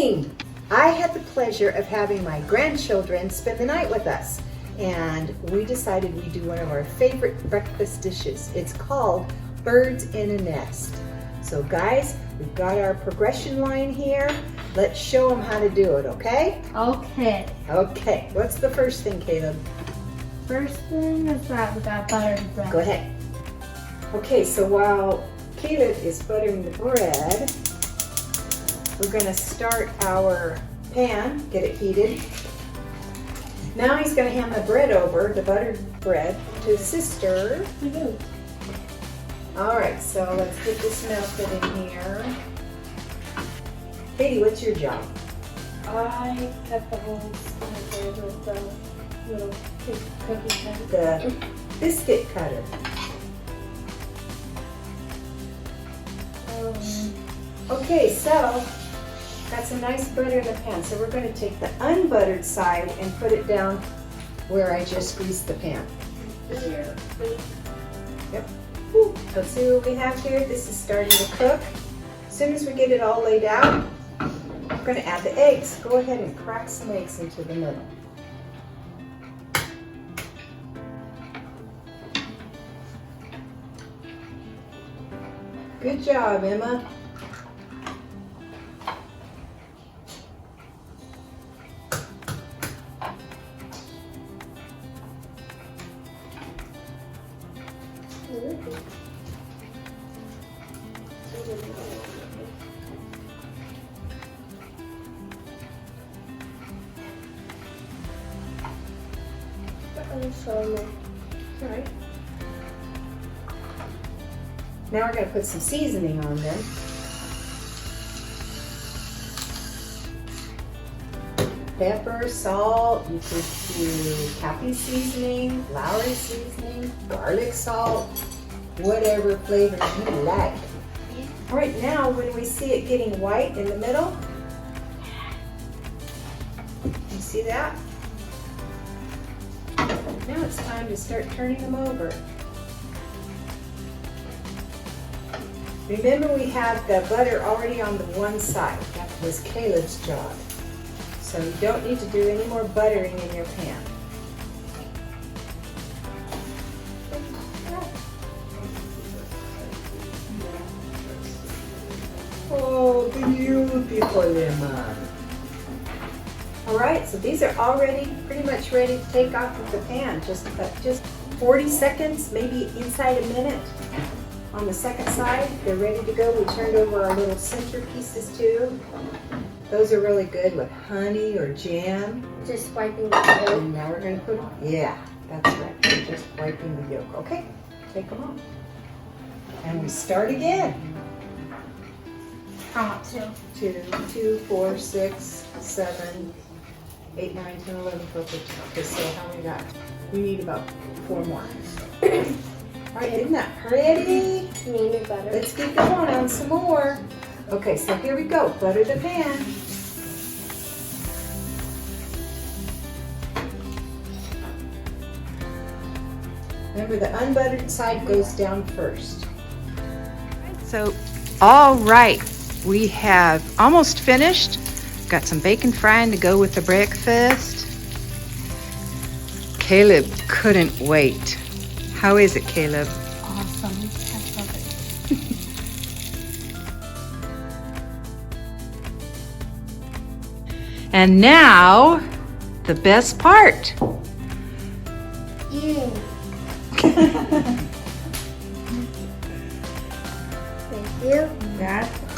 morning! I had the pleasure of having my grandchildren spend the night with us, and we decided we'd do one of our favorite breakfast dishes. It's called birds in a nest. So guys, we've got our progression line here. Let's show them how to do it, okay? Okay. Okay, what's the first thing, Caleb? First thing is that we got buttered bread. Go ahead. Okay, so while Caleb is buttering the bread, we're gonna start our pan, get it heated. Now he's gonna hand the bread over, the buttered bread, to his sister. All right, so let's get this melted in here. Katie, what's your job? I cut the holes in the bread with the little cookie cutter. The biscuit cutter. Okay, so got some nice butter in the pan. So we're going to take the unbuttered side and put it down where I just greased the pan. Here. Yep. Let's see what we have here. This is starting to cook. As soon as we get it all laid out, we're going to add the eggs. Go ahead and crack some eggs into the middle. Good job, Emma. All right. Now we're going to put some seasoning on them. Pepper, salt, you could do Cappy seasoning, Lowry seasoning, garlic salt, whatever flavor you like. All right, now when we see it getting white in the middle, you see that? Now it's time to start turning them over. Remember, we had the butter already on the one side. That was Caleb's job. So you don't need to do any more buttering in your pan. Oh, beautiful lemon. All right, so these are already pretty much ready to take off of the pan. Just 40 seconds, maybe inside a minute. On the second side, they're ready to go. We turned over our little center pieces too. Those are really good with honey or jam. Just wiping the yolk. And now we're going to put them, yeah, that's right. We're just wiping the yolk. Okay, take them off. And we start again. How much? 2, 4, 6, 7, 8, 9, 10, 11, 12, 15. Okay, so how many got? We need about 4 more. All right, isn't that pretty? You need butter. Let's keep going on some more. Okay, so here we go. Butter the pan. Remember, the unbuttered side goes down first. So, all right, we have almost finished. Got some bacon frying to go with the breakfast. Caleb couldn't wait. How is it, Caleb? Awesome. I love it. And now, the best part. Ew. Thank you. That's